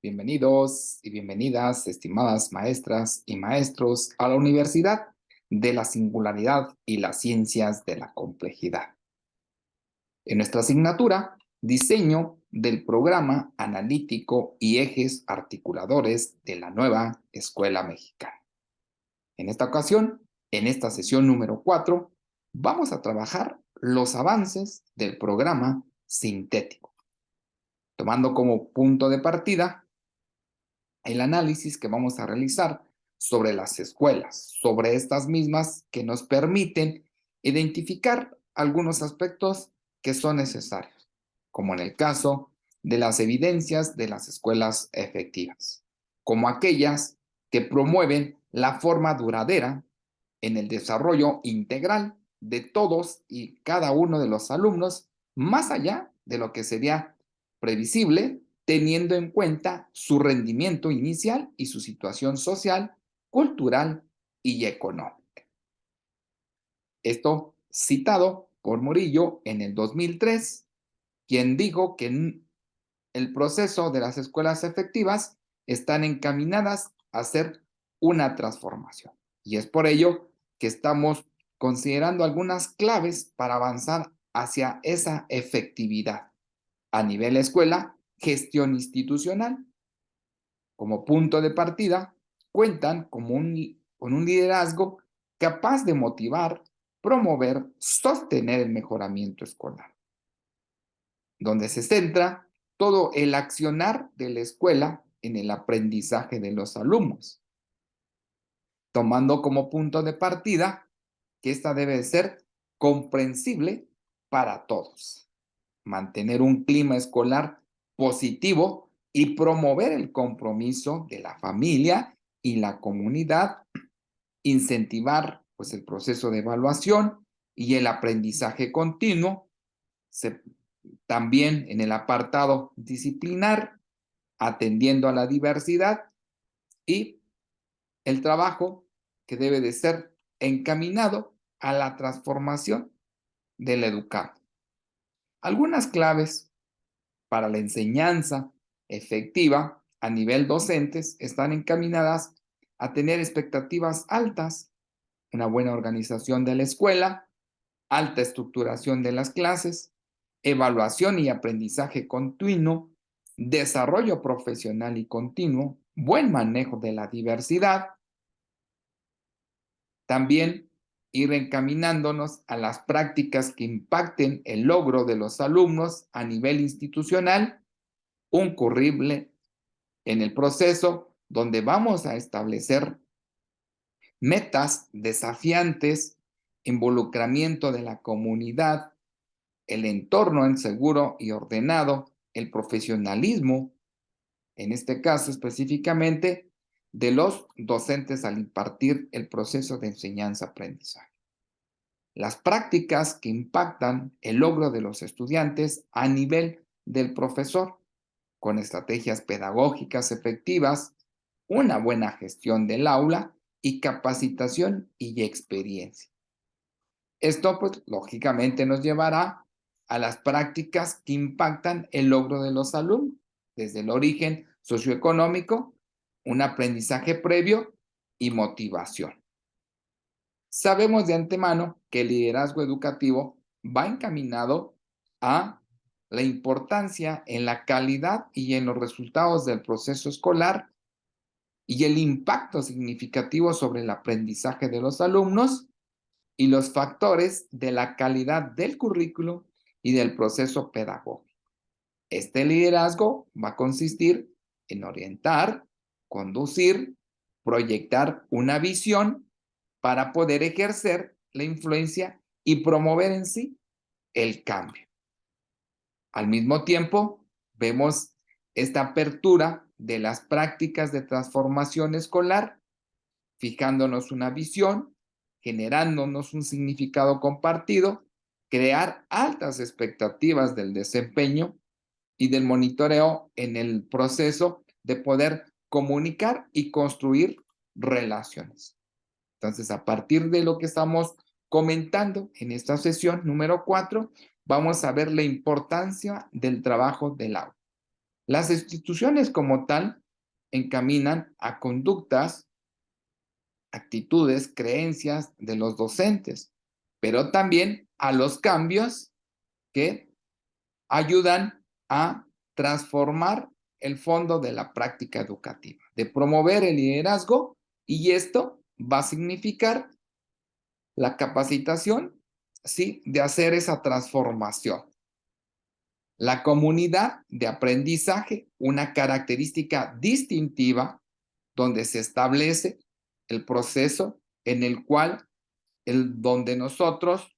Bienvenidos y bienvenidas, estimadas maestras y maestros, a la Universidad de la Singularidad y las Ciencias de la Complejidad. En nuestra asignatura, diseño del programa analítico y ejes articuladores de la nueva Escuela Mexicana. En esta ocasión, en esta sesión número 4, vamos a trabajar los avances del programa sintético, tomando como punto de partida el análisis que vamos a realizar sobre las escuelas, sobre estas mismas que nos permiten identificar algunos aspectos que son necesarios, como en el caso de las evidencias de las escuelas efectivas, como aquellas que promueven la forma duradera en el desarrollo integral de todos y cada uno de los alumnos, más allá de lo que sería previsible, teniendo en cuenta su rendimiento inicial y su situación social, cultural y económica. Esto citado por Murillo en el 2003, quien dijo que el proceso de las escuelas efectivas están encaminadas a hacer una transformación. Y es por ello que estamos considerando algunas claves para avanzar hacia esa efectividad a nivel escuela, gestión institucional. Como punto de partida, cuentan con un liderazgo capaz de motivar, promover, sostener el mejoramiento escolar, donde se centra todo el accionar de la escuela en el aprendizaje de los alumnos, tomando como punto de partida que esta debe ser comprensible para todos, mantener un clima escolar positivo y promover el compromiso de la familia y la comunidad, incentivar pues el proceso de evaluación y el aprendizaje continuo. Se, también en el apartado disciplinar, atendiendo a la diversidad y el trabajo que debe de ser encaminado a la transformación del educado. Algunas claves para la enseñanza efectiva a nivel docentes están encaminadas a tener expectativas altas, una buena organización de la escuela, alta estructuración de las clases, evaluación y aprendizaje continuo, desarrollo profesional y continuo, buen manejo de la diversidad. También ir encaminándonos a las prácticas que impacten el logro de los alumnos a nivel institucional, un currible en el proceso donde vamos a establecer metas desafiantes, involucramiento de la comunidad, el entorno en seguro y ordenado, el profesionalismo, en este caso específicamente, de los docentes al impartir el proceso de enseñanza-aprendizaje. Las prácticas que impactan el logro de los estudiantes a nivel del profesor, con estrategias pedagógicas efectivas, una buena gestión del aula y capacitación y experiencia. Esto, pues, lógicamente nos llevará a las prácticas que impactan el logro de los alumnos, desde el origen socioeconómico, un aprendizaje previo y motivación. Sabemos de antemano que el liderazgo educativo va encaminado a la importancia en la calidad y en los resultados del proceso escolar y el impacto significativo sobre el aprendizaje de los alumnos y los factores de la calidad del currículo y del proceso pedagógico. Este liderazgo va a consistir en orientar, conducir, proyectar una visión para poder ejercer la influencia y promover en sí el cambio. Al mismo tiempo, vemos esta apertura de las prácticas de transformación escolar, fijándonos una visión, generándonos un significado compartido, crear altas expectativas del desempeño y del monitoreo en el proceso de poder comunicar y construir relaciones. Entonces, a partir de lo que estamos comentando en esta sesión número 4, vamos a ver la importancia del trabajo del aula. Las instituciones como tal encaminan a conductas, actitudes, creencias de los docentes, pero también a los cambios que ayudan a transformar el fondo de la práctica educativa, de promover el liderazgo, y esto va a significar la capacitación, sí, de hacer esa transformación. La comunidad de aprendizaje, una característica distintiva donde se establece el proceso en el cual donde nosotros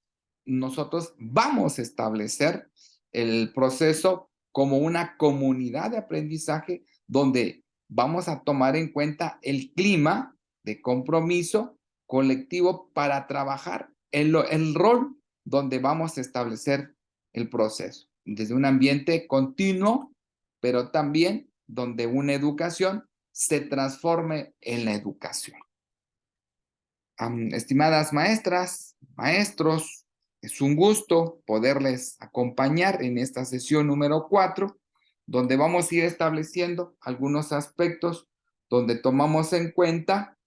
vamos a establecer el proceso como una comunidad de aprendizaje donde vamos a tomar en cuenta el clima de compromiso colectivo para trabajar el rol donde vamos a establecer el proceso, desde un ambiente continuo, pero también donde una educación se transforme en la educación. Estimadas maestras, maestros, es un gusto poderles acompañar en esta sesión número 4, donde vamos a ir estableciendo algunos aspectos donde tomamos en cuenta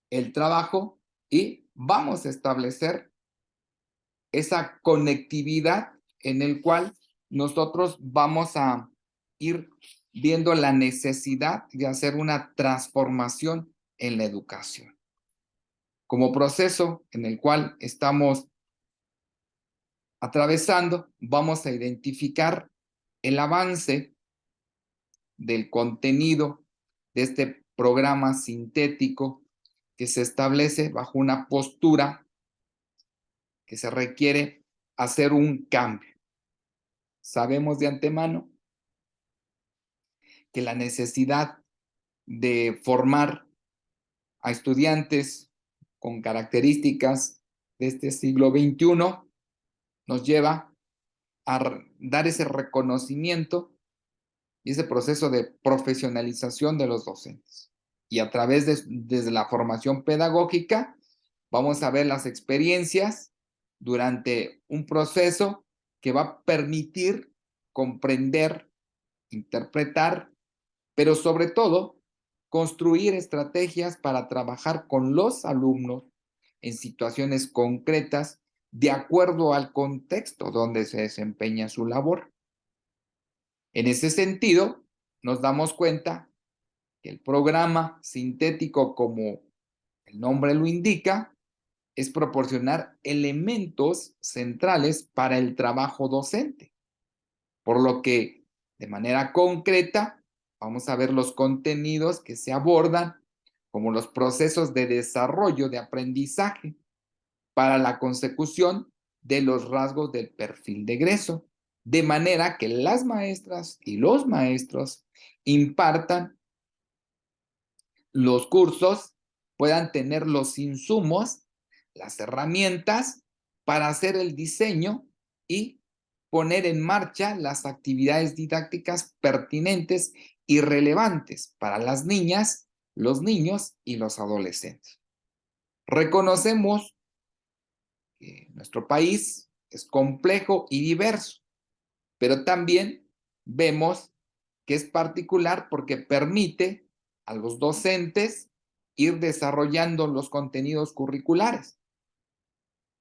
el trabajo y vamos a establecer esa conectividad en el cual nosotros vamos a ir viendo la necesidad de hacer una transformación en la educación. Como proceso en el cual estamos atravesando, vamos a identificar el avance del contenido de este programa sintético que se establece bajo una postura que se requiere hacer un cambio. Sabemos de antemano que la necesidad de formar a estudiantes con características de este siglo XXI nos lleva a dar ese reconocimiento y ese proceso de profesionalización de los docentes. Y a través desde la formación pedagógica, vamos a ver las experiencias durante un proceso que va a permitir comprender, interpretar, pero sobre todo, construir estrategias para trabajar con los alumnos en situaciones concretas de acuerdo al contexto donde se desempeña su labor. En ese sentido, nos damos cuenta que el programa sintético, como el nombre lo indica, es proporcionar elementos centrales para el trabajo docente, por lo que de manera concreta vamos a ver los contenidos que se abordan como los procesos de desarrollo de aprendizaje para la consecución de los rasgos del perfil de egreso, de manera que las maestras y los maestros impartan los cursos, puedan tener los insumos, las herramientas para hacer el diseño y poner en marcha las actividades didácticas pertinentes y relevantes para las niñas, los niños y los adolescentes. Reconocemos que nuestro país es complejo y diverso, pero también vemos que es particular porque permite a los docentes ir desarrollando los contenidos curriculares,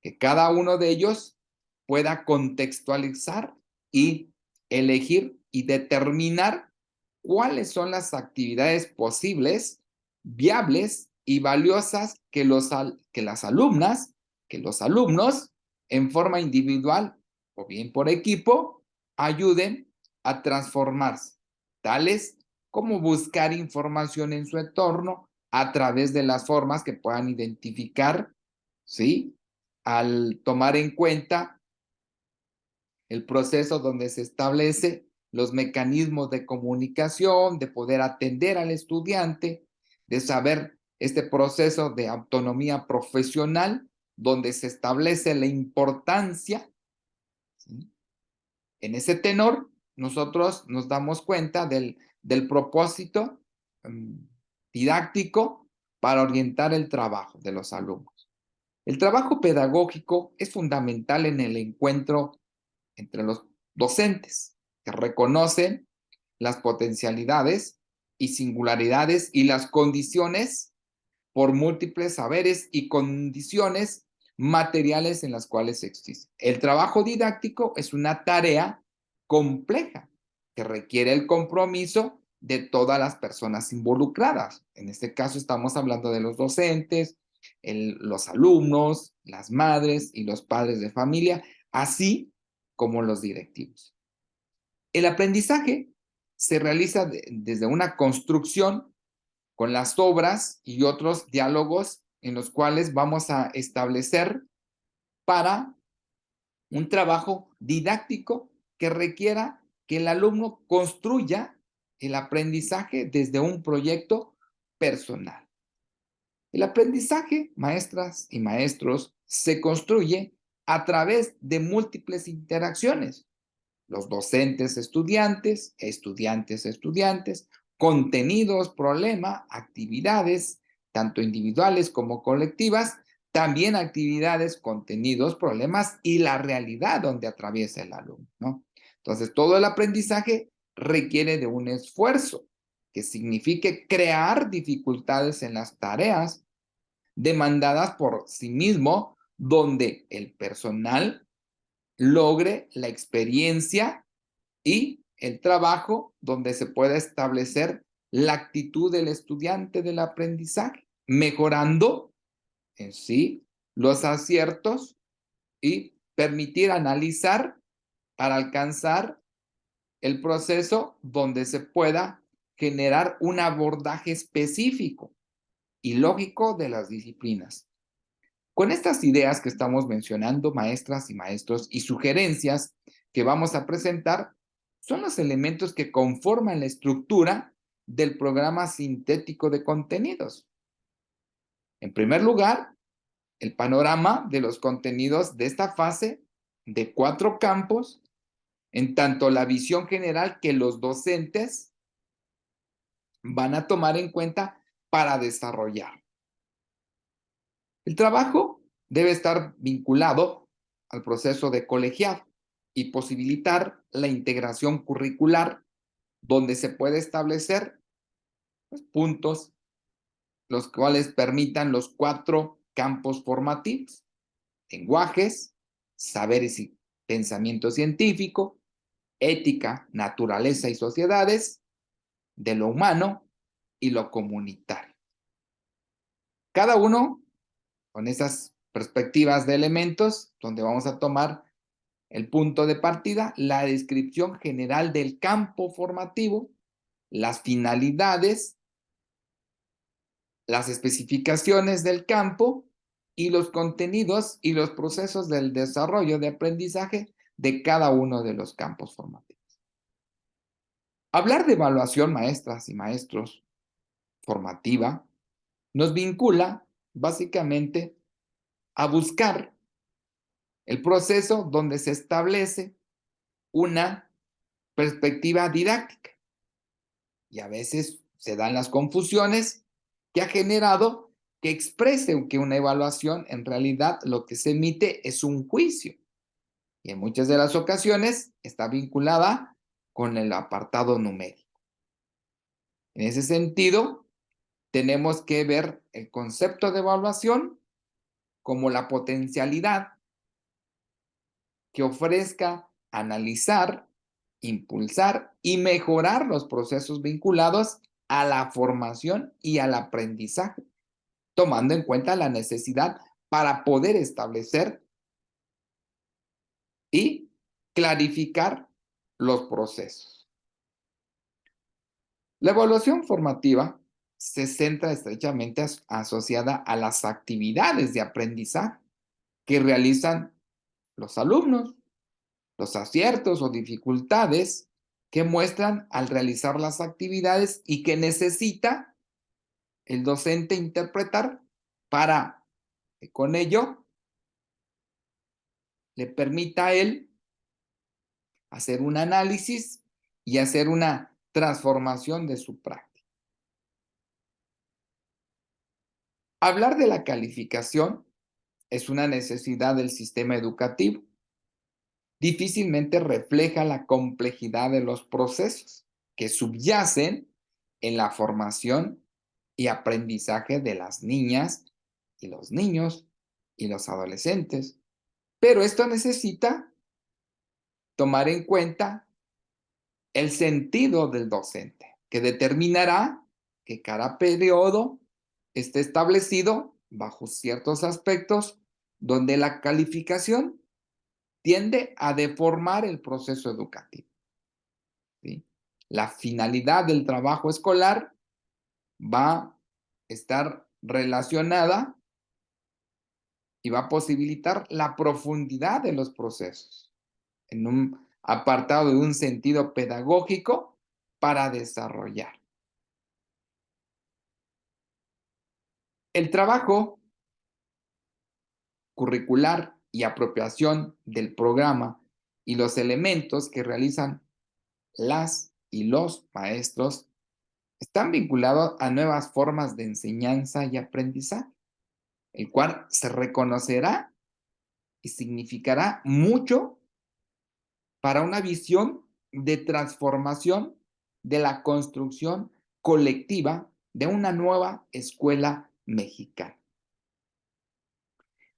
que cada uno de ellos pueda contextualizar y elegir y determinar cuáles son las actividades posibles, viables y valiosas que las alumnas, que los alumnos, en forma individual o bien por equipo, ayuden a transformarse, tales como buscar información en su entorno a través de las formas que puedan identificar, ¿sí? Al tomar en cuenta el proceso donde se establece los mecanismos de comunicación, de poder atender al estudiante, de saber este proceso de autonomía profesional, donde se establece la importancia, ¿sí? En ese tenor, nosotros nos damos cuenta del propósito didáctico para orientar el trabajo de los alumnos. El trabajo pedagógico es fundamental en el encuentro entre los docentes, que reconocen las potencialidades y singularidades y las condiciones por múltiples saberes y condiciones materiales en las cuales existe. El trabajo didáctico es una tarea compleja que requiere el compromiso de todas las personas involucradas. En este caso estamos hablando de los docentes, los alumnos, las madres y los padres de familia, así como los directivos. El aprendizaje se realiza desde una construcción con las obras y otros diálogos en los cuales vamos a establecer para un trabajo didáctico que requiera que el alumno construya el aprendizaje desde un proyecto personal. El aprendizaje, maestras y maestros, se construye a través de múltiples interacciones. Los docentes, estudiantes, estudiantes, estudiantes, contenidos, problema, actividades, tanto individuales como colectivas, también actividades, contenidos, problemas y la realidad donde atraviesa el alumno, ¿no? Entonces, todo el aprendizaje requiere de un esfuerzo que signifique crear dificultades en las tareas demandadas por sí mismo, donde el personal logre la experiencia y el trabajo donde se pueda establecer la actitud del estudiante del aprendizaje, mejorando en sí los aciertos y permitir analizar para alcanzar el proceso donde se pueda generar un abordaje específico y lógico de las disciplinas. Con estas ideas que estamos mencionando, maestras y maestros, y sugerencias que vamos a presentar, son los elementos que conforman la estructura del programa sintético de contenidos. En primer lugar, el panorama de los contenidos de esta fase de 4 campos, en tanto la visión general que los docentes van a tomar en cuenta para desarrollar. El trabajo debe estar vinculado al proceso de colegiado y posibilitar la integración curricular donde se puede establecer pues, puntos los cuales permitan los 4 campos formativos: lenguajes, saberes y pensamiento científico, ética, naturaleza y sociedades, de lo humano y lo comunitario. Cada uno con esas perspectivas de elementos, donde vamos a tomar el punto de partida, la descripción general del campo formativo, las finalidades, las especificaciones del campo y los contenidos y los procesos del desarrollo de aprendizaje de cada uno de los campos formativos. Hablar de evaluación, maestras y maestros, formativa, nos vincula básicamente a buscar el proceso donde se establece una perspectiva didáctica. Y a veces se dan las confusiones que ha generado que exprese que una evaluación en realidad lo que se emite es un juicio. Y en muchas de las ocasiones está vinculada con el apartado numérico. En ese sentido, tenemos que ver el concepto de evaluación como la potencialidad que ofrezca analizar, impulsar y mejorar los procesos vinculados a la formación y al aprendizaje, tomando en cuenta la necesidad para poder establecer y clarificar los procesos. La evaluación formativa se centra estrechamente asociada a las actividades de aprendizaje que realizan los alumnos, los aciertos o dificultades que muestran al realizar las actividades y que necesita el docente interpretar para que con ello le permita a él hacer un análisis y hacer una transformación de su práctica. Hablar de la calificación es una necesidad del sistema educativo, difícilmente refleja la complejidad de los procesos que subyacen en la formación y aprendizaje de las niñas y los niños y los adolescentes. Pero esto necesita tomar en cuenta el sentido del docente, que determinará que cada periodo esté establecido bajo ciertos aspectos donde la calificación tiende a deformar el proceso educativo, ¿sí? La finalidad del trabajo escolar va a estar relacionada y va a posibilitar la profundidad de los procesos en un apartado de un sentido pedagógico para desarrollar. El trabajo curricular y apropiación del programa y los elementos que realizan las y los maestros están vinculados a nuevas formas de enseñanza y aprendizaje, el cual se reconocerá y significará mucho para una visión de transformación de la construcción colectiva de una nueva escuela mexicana.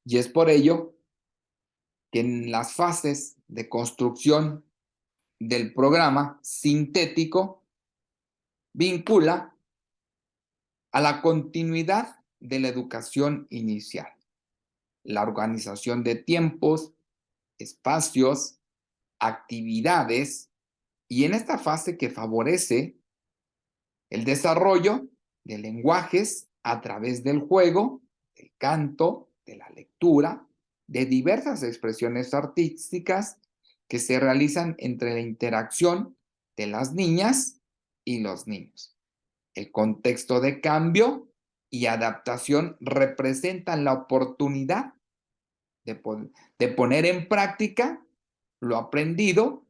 Y es por ello que en las fases de construcción del programa sintético vincula a la continuidad de la educación inicial, la organización de tiempos, espacios, actividades, y en esta fase que favorece el desarrollo de lenguajes a través del juego, del canto, de la lectura, de diversas expresiones artísticas que se realizan entre la interacción de las niñas y los niños. El contexto de cambio y adaptación representan la oportunidad de poner en práctica lo aprendido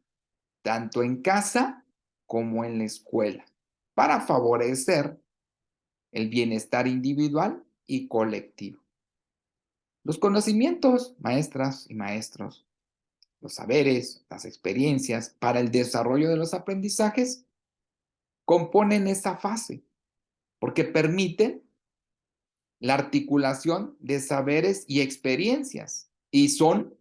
tanto en casa como en la escuela para favorecer el bienestar individual y colectivo. Los conocimientos, maestras y maestros, los saberes, las experiencias para el desarrollo de los aprendizajes componen esa fase porque permiten la articulación de saberes y experiencias y son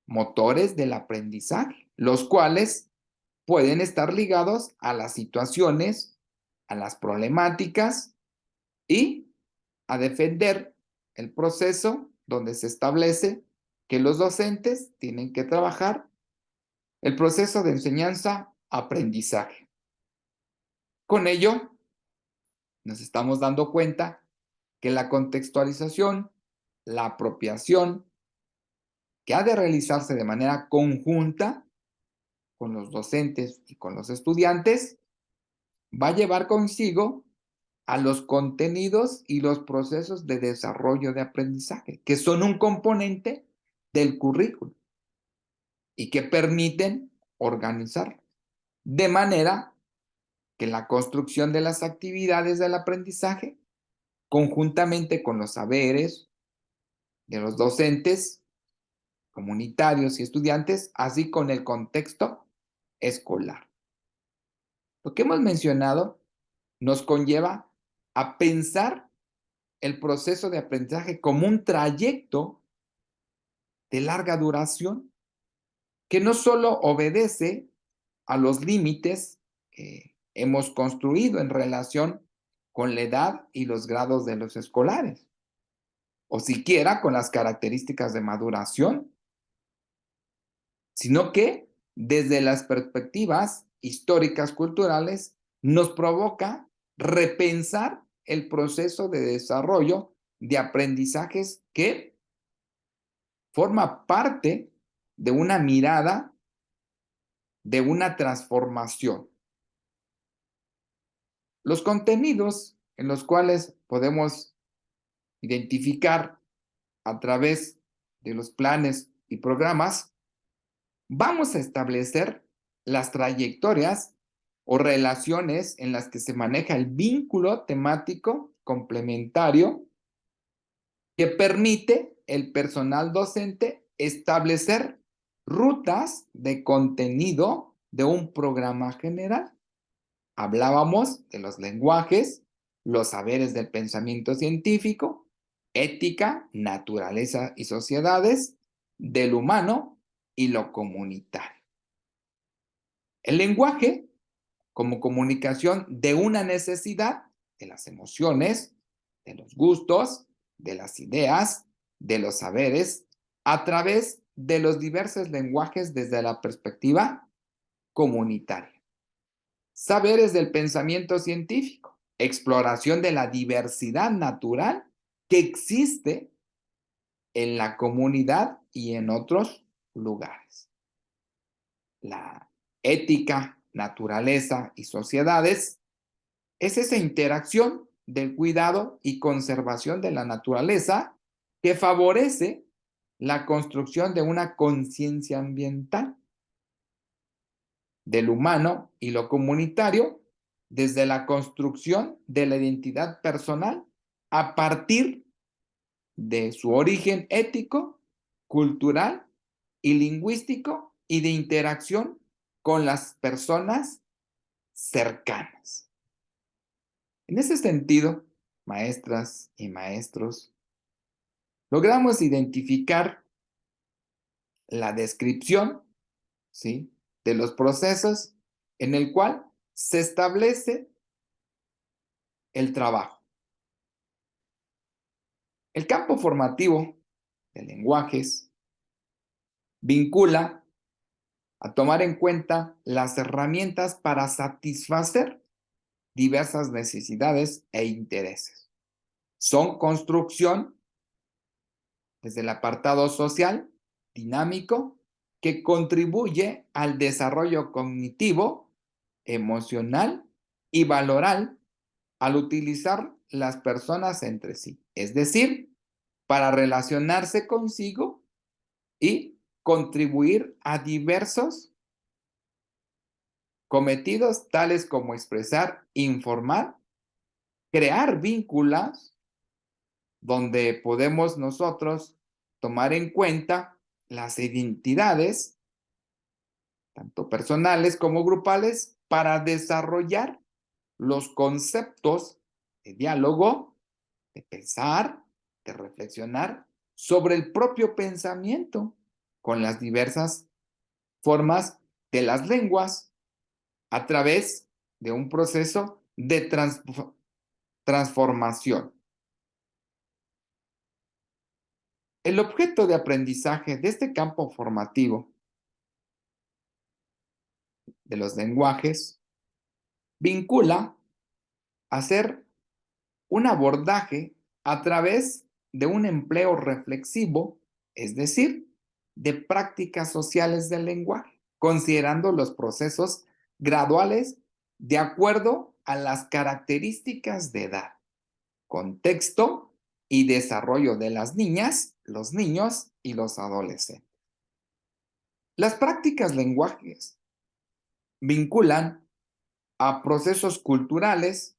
motores del aprendizaje, los cuales pueden estar ligados a las situaciones, a las problemáticas y a defender el proceso donde se establece que los docentes tienen que trabajar el proceso de enseñanza-aprendizaje. Con ello, nos estamos dando cuenta que la contextualización, la apropiación, que ha de realizarse de manera conjunta con los docentes y con los estudiantes, va a llevar consigo a los contenidos y los procesos de desarrollo de aprendizaje, que son un componente del currículo y que permiten organizar de manera que la construcción de las actividades del aprendizaje, conjuntamente con los saberes de los docentes, comunitarios y estudiantes, así con el contexto escolar. Lo que hemos mencionado nos conlleva a pensar el proceso de aprendizaje como un trayecto de larga duración que no solo obedece a los límites que hemos construido en relación con la edad y los grados de los escolares, o siquiera con las características de maduración, sino que desde las perspectivas históricas culturales nos provoca repensar el proceso de desarrollo de aprendizajes que forma parte de una mirada, de una transformación. Los contenidos en los cuales podemos identificar a través de los planes y programas, vamos a establecer las trayectorias o relaciones en las que se maneja el vínculo temático complementario que permite el personal docente establecer rutas de contenido de un programa general. Hablábamos de los lenguajes, los saberes del pensamiento científico, ética, naturaleza y sociedades, del humano y lo comunitario. El lenguaje como comunicación de una necesidad, de las emociones, de los gustos, de las ideas, de los saberes, a través de los diversos lenguajes desde la perspectiva comunitaria. Saberes del pensamiento científico, exploración de la diversidad natural que existe en la comunidad y en otros lugares. La ética, naturaleza y sociedades es esa interacción del cuidado y conservación de la naturaleza que favorece la construcción de una conciencia ambiental del humano y lo comunitario desde la construcción de la identidad personal a partir de su origen ético, cultural y lingüístico y de interacción con las personas cercanas. En ese sentido, maestras y maestros, logramos identificar la descripción, ¿sí?, de los procesos en el cual se establece el trabajo. El campo formativo de lenguajes vincula a tomar en cuenta las herramientas para satisfacer diversas necesidades e intereses. Son construcción desde el apartado social, dinámico, que contribuye al desarrollo cognitivo, emocional y valoral al utilizar las personas entre sí, es decir, para relacionarse consigo y contribuir a diversos cometidos tales como expresar, informar, crear vínculos donde podemos nosotros tomar en cuenta las identidades, tanto personales como grupales, para desarrollar los conceptos de diálogo, de pensar, de reflexionar sobre el propio pensamiento con las diversas formas de las lenguas a través de un proceso de transformación. El objeto de aprendizaje de este campo formativo de los lenguajes vincula a hacer un abordaje a través de un empleo reflexivo, es decir, de prácticas sociales del lenguaje, considerando los procesos graduales de acuerdo a las características de edad, contexto y desarrollo de las niñas, los niños y los adolescentes. Las prácticas lenguajes vinculan a procesos culturales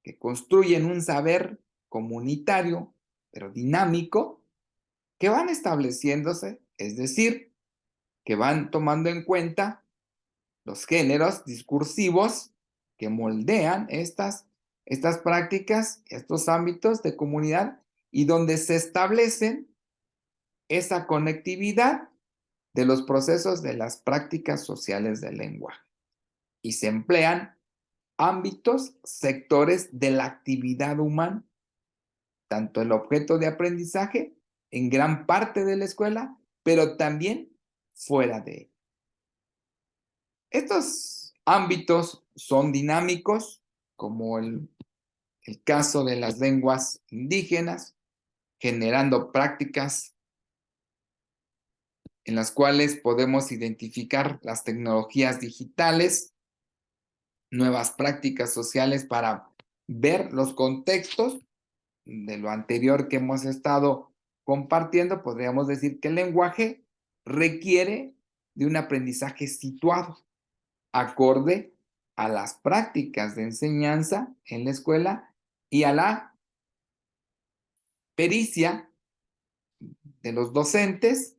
que construyen un saber comunitario, pero dinámico, que van estableciéndose, es decir, que van tomando en cuenta los géneros discursivos que moldean estas prácticas, estos ámbitos de comunidad y donde se establecen esa conectividad de los procesos de las prácticas sociales del lenguaje y se emplean ámbitos, sectores de la actividad humana, tanto el objeto de aprendizaje en gran parte de la escuela, pero también fuera de ella. Estos ámbitos son dinámicos, como el caso de las lenguas indígenas, generando prácticas en las cuales podemos identificar las tecnologías digitales, nuevas prácticas sociales para ver los contextos de lo anterior que hemos estado compartiendo. Podríamos decir que el lenguaje requiere de un aprendizaje situado, acorde a las prácticas de enseñanza en la escuela y a la pericia de los docentes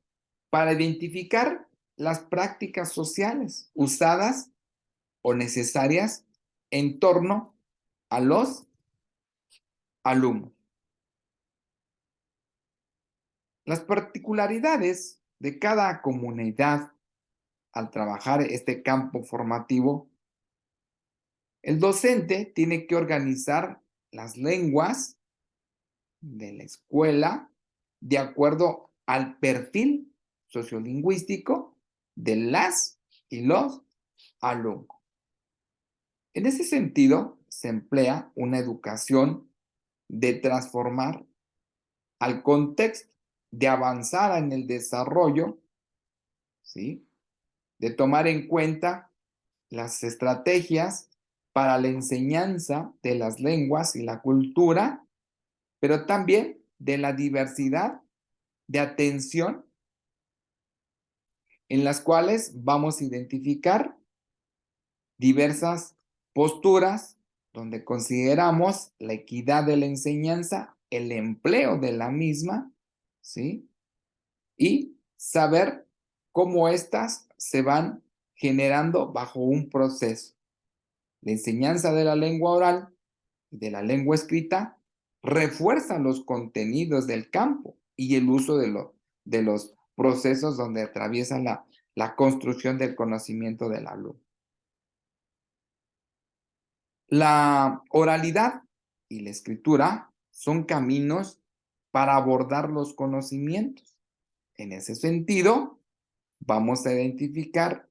para identificar las prácticas sociales usadas o necesarias en torno a los alumnos. Las particularidades de cada comunidad al trabajar este campo formativo, el docente tiene que organizar las lenguas de la escuela de acuerdo al perfil sociolingüístico de las y los alumnos. En ese sentido, se emplea una educación de transformar al contexto, de avanzar en el desarrollo, ¿sí? De tomar en cuenta las estrategias para la enseñanza de las lenguas y la cultura, pero también de la diversidad de atención en las cuales vamos a identificar diversas posturas donde consideramos la equidad de la enseñanza, el empleo de la misma, ¿sí? Y saber cómo éstas se van generando bajo un proceso. La enseñanza de la lengua oral y de la lengua escrita refuerza los contenidos del campo y el uso de los procesos donde atraviesa la construcción del conocimiento del alumno. La oralidad y la escritura son caminos para abordar los conocimientos. En ese sentido, vamos a identificar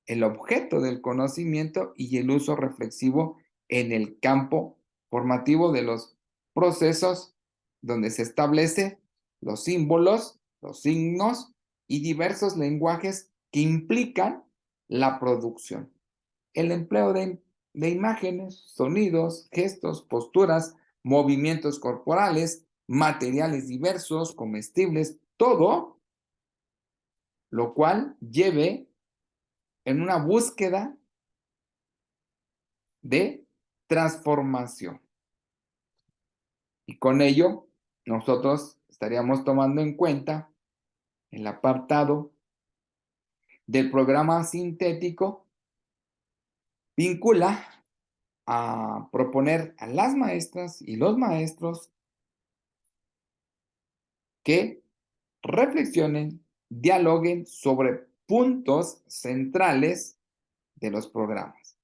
el objeto del conocimiento y el uso reflexivo en el campo formativo de los procesos donde se establece los símbolos, los signos y diversos lenguajes que implican la producción. El empleo de imágenes, sonidos, gestos, posturas, movimientos corporales, materiales diversos, comestibles, todo lo cual lleve en una búsqueda de transformación. Y con ello, nosotros estaríamos tomando en cuenta el apartado del programa sintético, vincula a proponer a las maestras y los maestros que reflexionen, dialoguen sobre puntos centrales de los programas,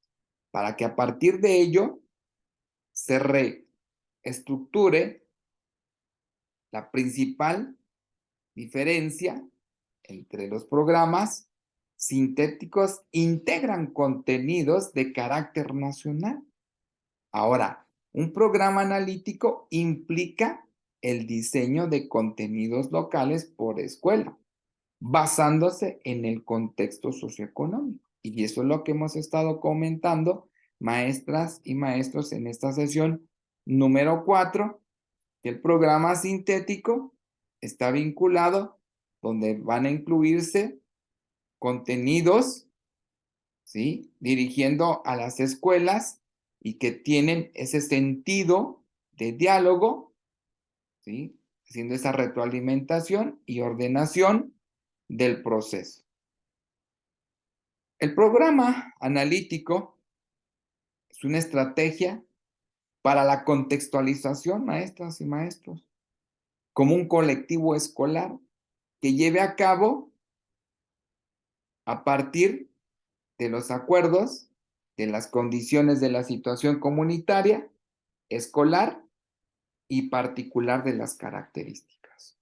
para que a partir de ello se reestructure la principal diferencia entre los programas sintéticos integran contenidos de carácter nacional. Ahora, un programa analítico implica el diseño de contenidos locales por escuela, basándose en el contexto socioeconómico. Y eso es lo que hemos estado comentando, maestras y maestros, en esta sesión número 4, que el programa sintético está vinculado donde van a incluirse contenidos, ¿sí? Dirigiendo a las escuelas y que tienen ese sentido de diálogo, ¿sí? Haciendo esa retroalimentación y ordenación del proceso. El programa analítico es una estrategia para la contextualización, maestras y maestros, como un colectivo escolar que lleve a cabo a partir de los acuerdos, de las condiciones de la situación comunitaria, escolar y particular de las características.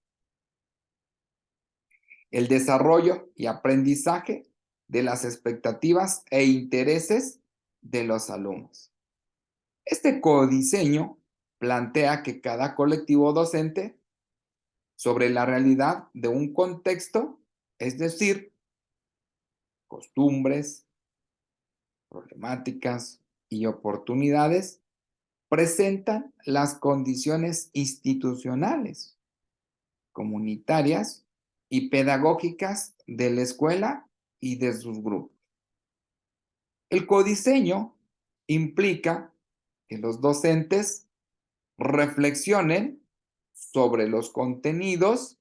El desarrollo y aprendizaje de las expectativas e intereses de los alumnos. Este codiseño plantea que cada colectivo docente sobre la realidad de un contexto, es decir, costumbres, problemáticas y oportunidades, presentan las condiciones institucionales, comunitarias y pedagógicas de la escuela y de sus grupos. El codiseño implica que los docentes reflexionen sobre los contenidos,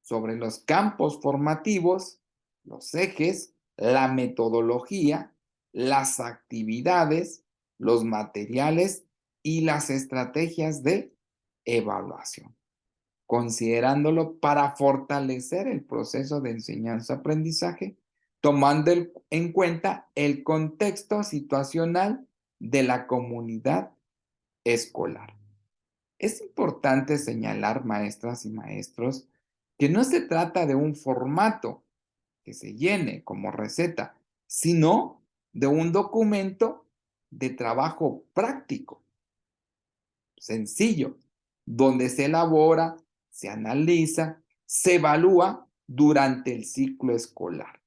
sobre los campos formativos los ejes, la metodología, las actividades, los materiales y las estrategias de evaluación, considerándolo para fortalecer el proceso de enseñanza-aprendizaje, tomando en cuenta el contexto situacional de la comunidad escolar. Es importante señalar, maestras y maestros, que no se trata de un formato que se llene como receta, sino de un documento de trabajo práctico, sencillo, donde se elabora, se analiza, se evalúa durante el ciclo escolar.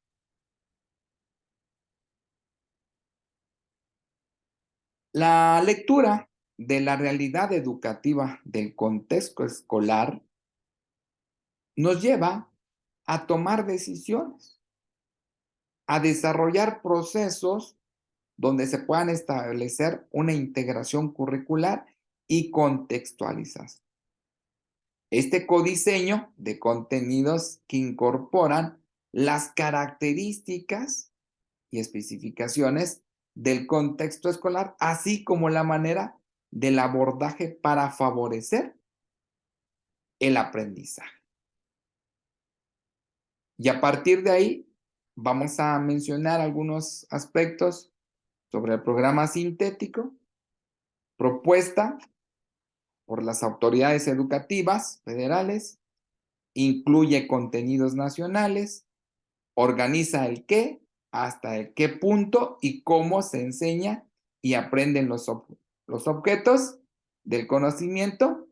La lectura de la realidad educativa del contexto escolar nos lleva a tomar decisiones, a desarrollar procesos donde se puedan establecer una integración curricular y contextualización. Este codiseño de contenidos que incorporan las características y especificaciones del contexto escolar, así como la manera del abordaje para favorecer el aprendizaje. Y a partir de ahí, vamos a mencionar algunos aspectos sobre el programa sintético, propuesta por las autoridades educativas federales, incluye contenidos nacionales, organiza el qué, hasta el qué punto y cómo se enseña y aprenden los objetos del conocimiento.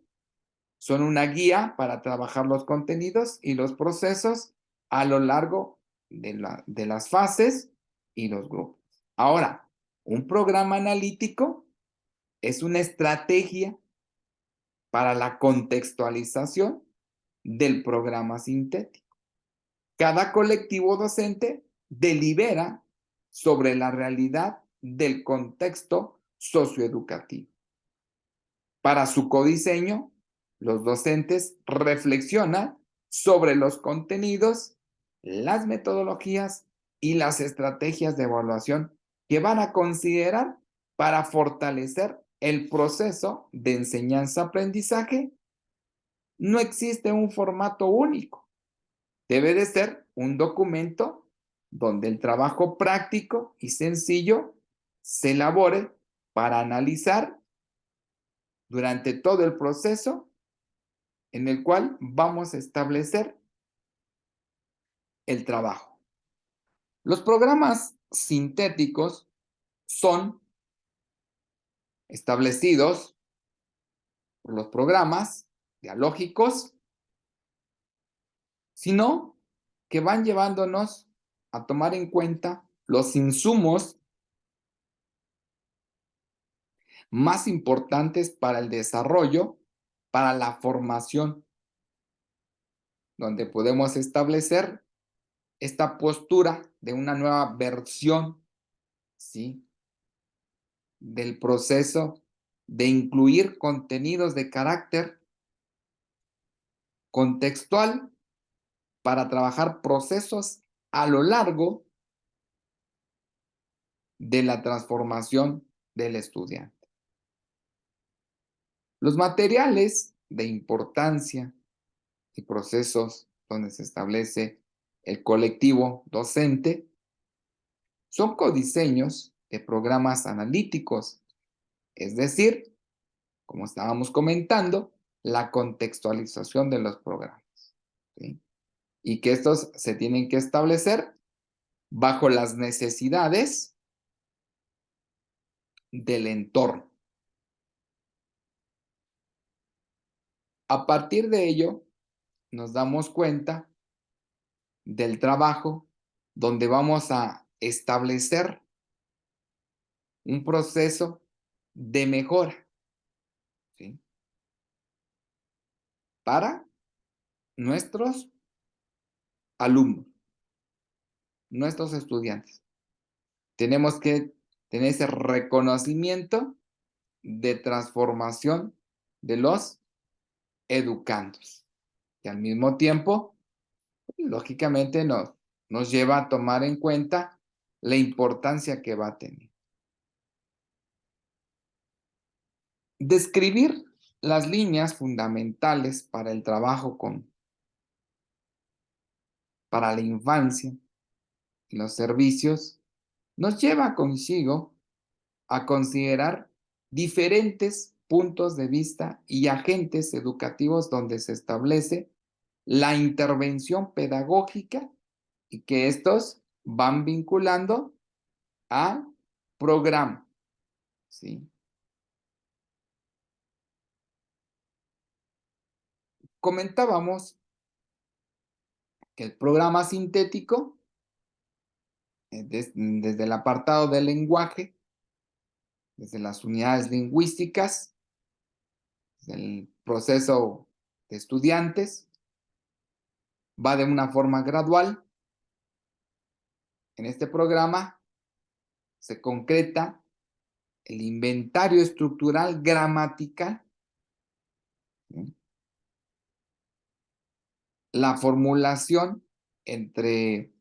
Son una guía para trabajar los contenidos y los procesos a lo largo de las fases y los grupos. Ahora, un programa analítico es una estrategia para la contextualización del programa sintético. Cada colectivo docente delibera sobre la realidad del contexto socioeducativo. Para su codiseño, los docentes reflexionan sobre los contenidos, las metodologías y las estrategias de evaluación que van a considerar para fortalecer el proceso de enseñanza-aprendizaje. No existe un formato único. Debe de ser un documento donde el trabajo práctico y sencillo se elabore para analizar durante todo el proceso en el cual vamos a establecer el trabajo. Los programas sintéticos son establecidos por los programas dialógicos, sino que van llevándonos a tomar en cuenta los insumos más importantes para el desarrollo, para la formación, donde podemos establecer esta postura de una nueva versión, ¿sí?, del proceso de incluir contenidos de carácter contextual para trabajar procesos a lo largo de la transformación del estudiante. Los materiales de importancia y procesos donde se establece el colectivo docente son codiseños de programas analíticos, es decir, como estábamos comentando, la contextualización de los programas, ¿sí? Y que estos se tienen que establecer bajo las necesidades del entorno. A partir de ello, nos damos cuenta del trabajo donde vamos a establecer un proceso de mejora, ¿sí?, para nuestros alumnos, nuestros estudiantes. Tenemos que tener ese reconocimiento de transformación de los educandos. Y al mismo tiempo, lógicamente, nos nos lleva a tomar en cuenta la importancia que va a tener. Describir las líneas fundamentales para el trabajo para la infancia y los servicios nos lleva consigo a considerar diferentes puntos de vista y agentes educativos donde se establece la intervención pedagógica y que estos van vinculando al programa, ¿sí? Comentábamos que el programa sintético, desde el apartado del lenguaje, desde las unidades lingüísticas, el proceso de estudiantes, va de una forma gradual. En este programa se concreta el inventario estructural gramatical, ¿sí? La formulación entre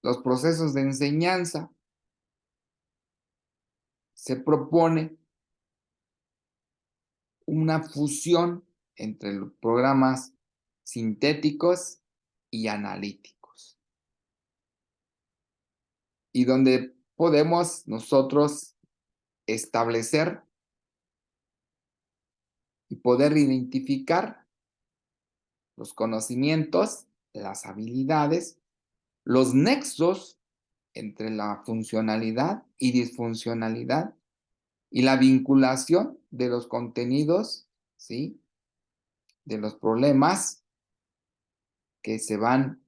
los procesos de enseñanza. Se propone una fusión entre los programas sintéticos y analíticos, y donde podemos nosotros establecer y poder identificar los conocimientos, las habilidades, los nexos entre la funcionalidad y disfuncionalidad y la vinculación de los contenidos, ¿sí? De los problemas que se van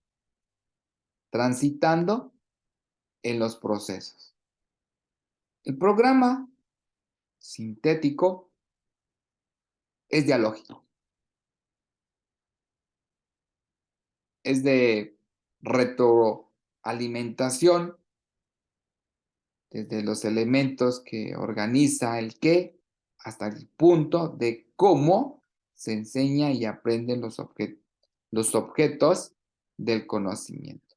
transitando en los procesos. El programa sintético es dialógico, es de retroalimentación desde los elementos que organiza el qué hasta el punto de cómo se enseña y aprenden los objetos del conocimiento.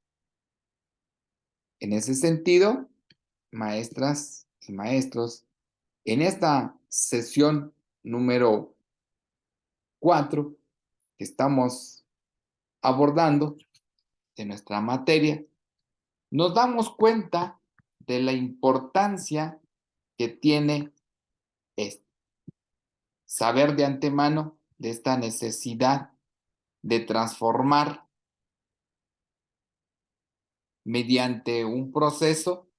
En ese sentido, maestras y maestros, en esta sesión número 4 que estamos abordando de nuestra materia, nos damos cuenta de la importancia que tiene saber de antemano de esta necesidad de transformar mediante un proceso,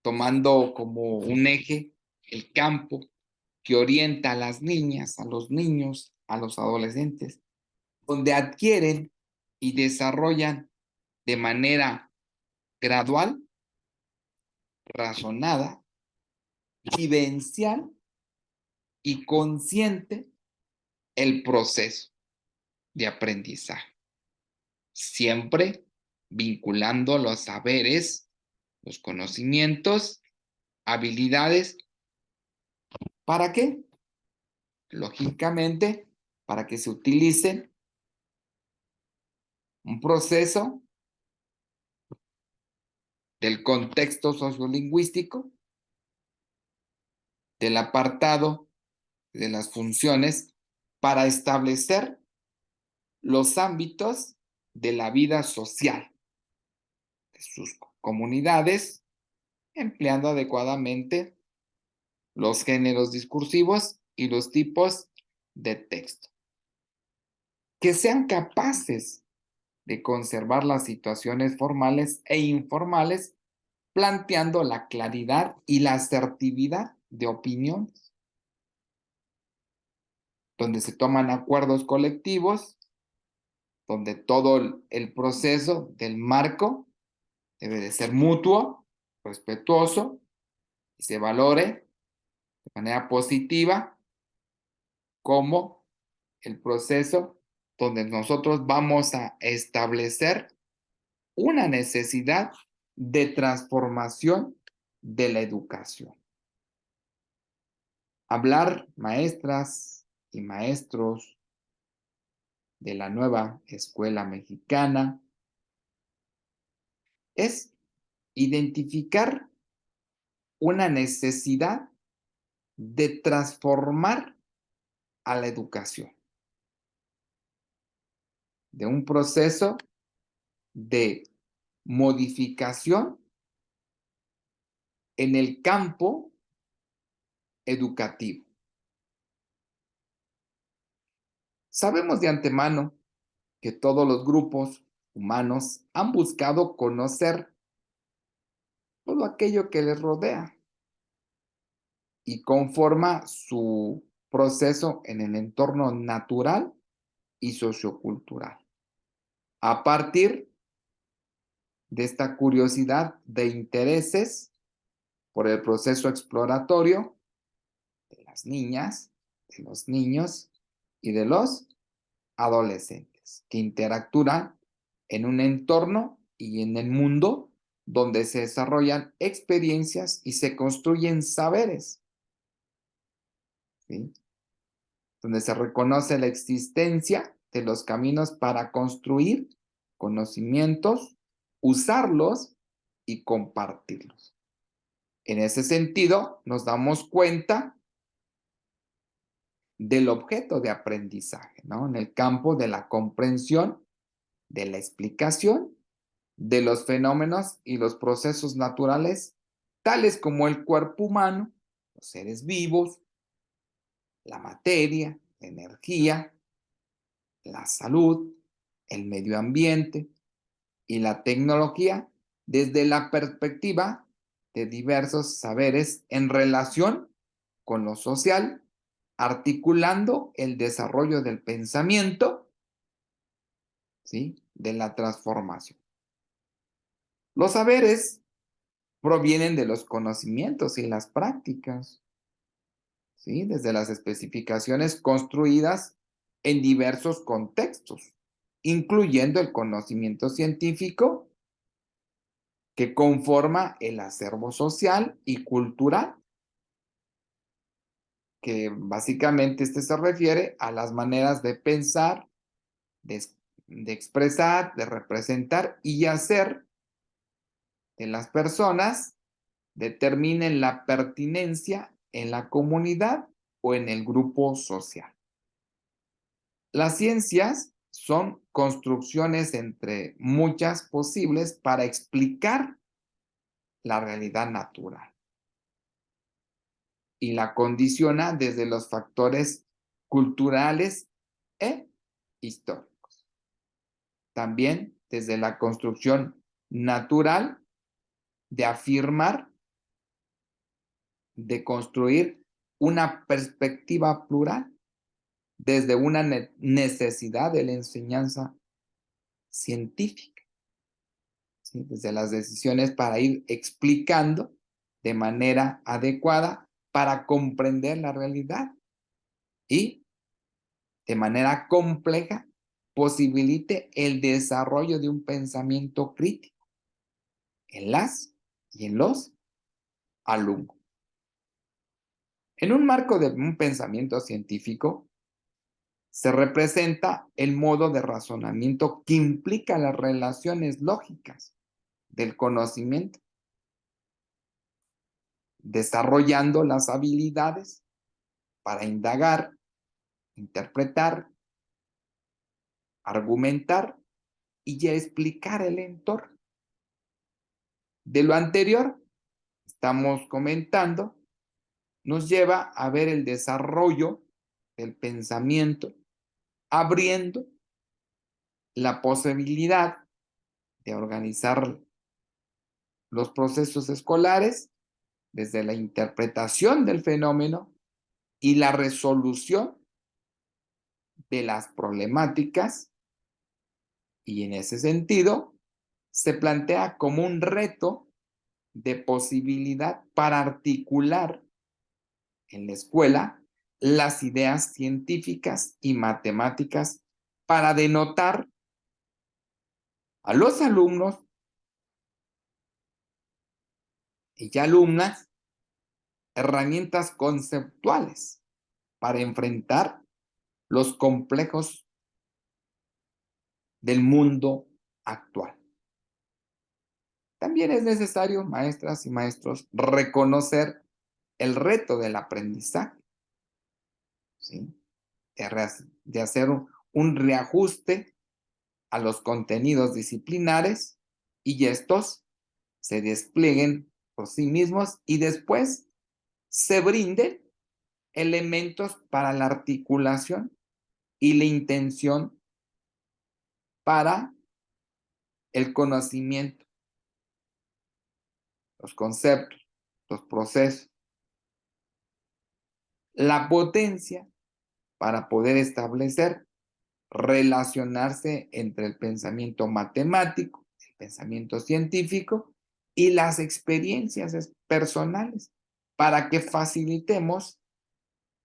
tomando como un eje el campo que orienta a las niñas, a los niños, a los adolescentes, donde adquieren y desarrollan de manera gradual, razonada, vivencial y consciente el proceso de aprendizaje, siempre vinculando los saberes, los conocimientos, habilidades. ¿Para qué? Lógicamente, para que se utilice un proceso del contexto sociolingüístico, del apartado de las funciones, para establecer los ámbitos de la vida social de sus comunidades, empleando adecuadamente los géneros discursivos y los tipos de texto. Que sean capaces de conservar las situaciones formales e informales, planteando la claridad y la asertividad de opiniones, donde se toman acuerdos colectivos, donde todo el proceso del marco debe de ser mutuo, respetuoso, y se valore de manera positiva como el proceso donde nosotros vamos a establecer una necesidad de transformación de la educación. Hablar, maestras y maestros, de la nueva escuela mexicana es identificar una necesidad de transformar a la educación, de un proceso de modificación en el campo educativo. Sabemos de antemano que todos los grupos humanos han buscado conocer todo aquello que les rodea y conforma su proceso en el entorno natural y sociocultural. A partir de esta curiosidad de intereses por el proceso exploratorio de las niñas, de los niños y de los adolescentes que interactúan en un entorno y en el mundo donde se desarrollan experiencias y se construyen saberes, ¿sí? Donde se reconoce la existencia de los caminos para construir conocimientos, usarlos y compartirlos. En ese sentido, nos damos cuenta del objeto de aprendizaje, ¿no? En el campo de la comprensión, de la explicación de los fenómenos y los procesos naturales, tales como el cuerpo humano, los seres vivos, la materia, la energía, la salud, el medio ambiente y la tecnología desde la perspectiva de diversos saberes en relación con lo social, articulando el desarrollo del pensamiento, ¿sí? De la transformación. Los saberes provienen de los conocimientos y las prácticas, ¿sí? Desde las especificaciones construidas en diversos contextos, incluyendo el conocimiento científico que conforma el acervo social y cultural, que básicamente este se refiere a las maneras de pensar, de, de expresar, de representar y hacer de las personas determinen la pertinencia en la comunidad o en el grupo social. Las ciencias son construcciones entre muchas posibles para explicar la realidad natural y la condiciona desde los factores culturales e históricos. También desde la construcción natural de afirmar, de construir una perspectiva plural desde una necesidad de la enseñanza científica, ¿sí? Desde las decisiones para ir explicando de manera adecuada para comprender la realidad y de manera compleja posibilite el desarrollo de un pensamiento crítico en las y en los alumnos. En un marco de un pensamiento científico, se representa el modo de razonamiento que implica las relaciones lógicas del conocimiento, desarrollando las habilidades para indagar, interpretar, argumentar y ya explicar el entorno. De lo anterior, estamos comentando, nos lleva a ver el desarrollo del pensamiento, abriendo la posibilidad de organizar los procesos escolares desde la interpretación del fenómeno y la resolución de las problemáticas, y en ese sentido se plantea como un reto de posibilidad para articular en la escuela las ideas científicas y matemáticas para denotar a los alumnos y alumnas herramientas conceptuales para enfrentar los complejos del mundo actual. También es necesario, maestras y maestros, reconocer el reto del aprendizaje, ¿sí? De hacer un reajuste a los contenidos disciplinares y estos se desplieguen por sí mismos y después se brinden elementos para la articulación y la intención para el conocimiento, los conceptos, los procesos, la potencia para poder establecer, relacionarse entre el pensamiento matemático, el pensamiento científico y las experiencias personales, para que facilitemos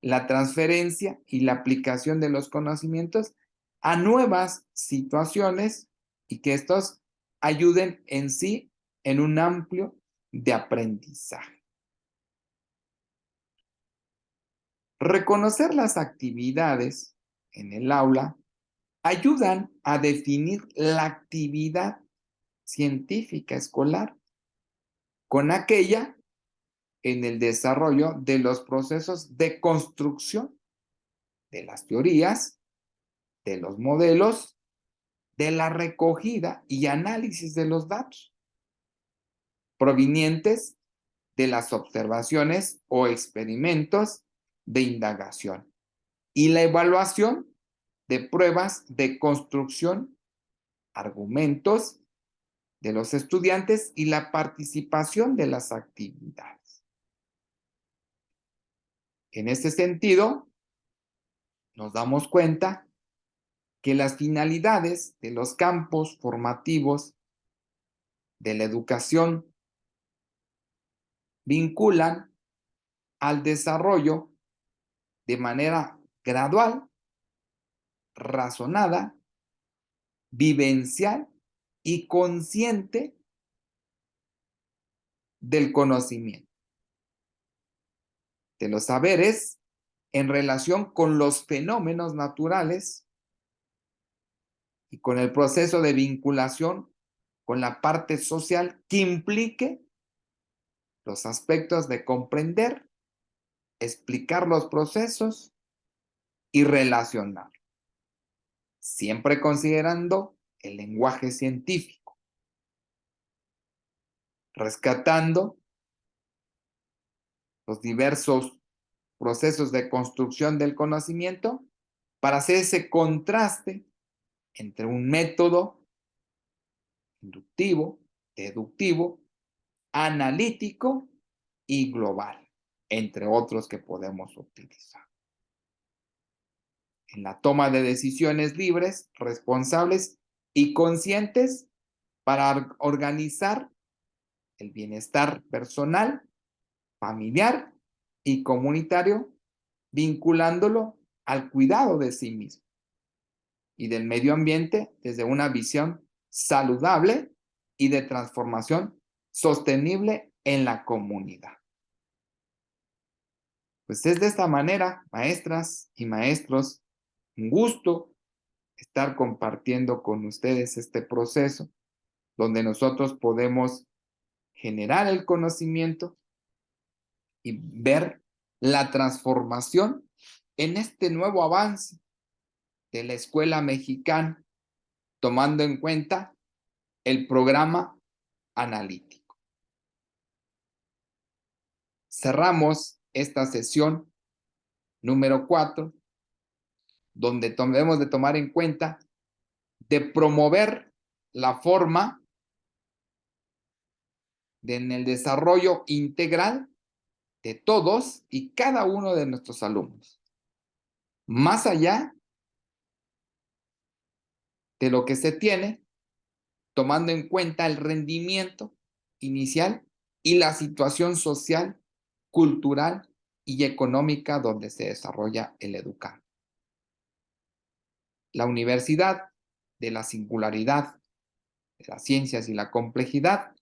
la transferencia y la aplicación de los conocimientos a nuevas situaciones y que estos ayuden en sí en un amplio de aprendizaje. Reconocer las actividades en el aula ayudan a definir la actividad científica escolar con aquella en el desarrollo de los procesos de construcción de las teorías, de los modelos, de la recogida y análisis de los datos provenientes de las observaciones o experimentos de indagación y la evaluación de pruebas de construcción, argumentos de los estudiantes y la participación de las actividades. En este sentido, nos damos cuenta que las finalidades de los campos formativos de la educación vinculan al desarrollo de manera gradual, razonada, vivencial y consciente del conocimiento, de los saberes en relación con los fenómenos naturales y con el proceso de vinculación con la parte social que implique los aspectos de comprender, explicar los procesos y relacionar, siempre considerando el lenguaje científico, rescatando los diversos procesos de construcción del conocimiento para hacer ese contraste entre un método inductivo, deductivo, analítico y global, entre otros que podemos utilizar. En la toma de decisiones libres, responsables y conscientes para organizar el bienestar personal, familiar y comunitario, vinculándolo al cuidado de sí mismo y del medio ambiente desde una visión saludable y de transformación sostenible en la comunidad. Pues es de esta manera, maestras y maestros, un gusto estar compartiendo con ustedes este proceso donde nosotros podemos generar el conocimiento y ver la transformación en este nuevo avance de la escuela mexicana, tomando en cuenta el programa analítico. Cerramos esta sesión número 4, donde debemos de tomar en cuenta de promover la forma en el desarrollo integral de todos y cada uno de nuestros alumnos, más allá de lo que se tiene, tomando en cuenta el rendimiento inicial y la situación social, cultural y económica donde se desarrolla el educando. La Universidad de la Singularidad, de las Ciencias y la Complejidad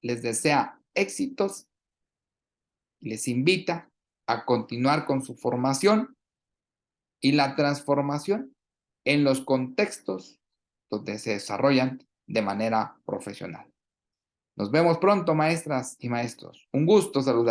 les desea éxitos y les invita a continuar con su formación y la transformación en los contextos donde se desarrollan de manera profesional. Nos vemos pronto, maestras y maestros. Un gusto saludar.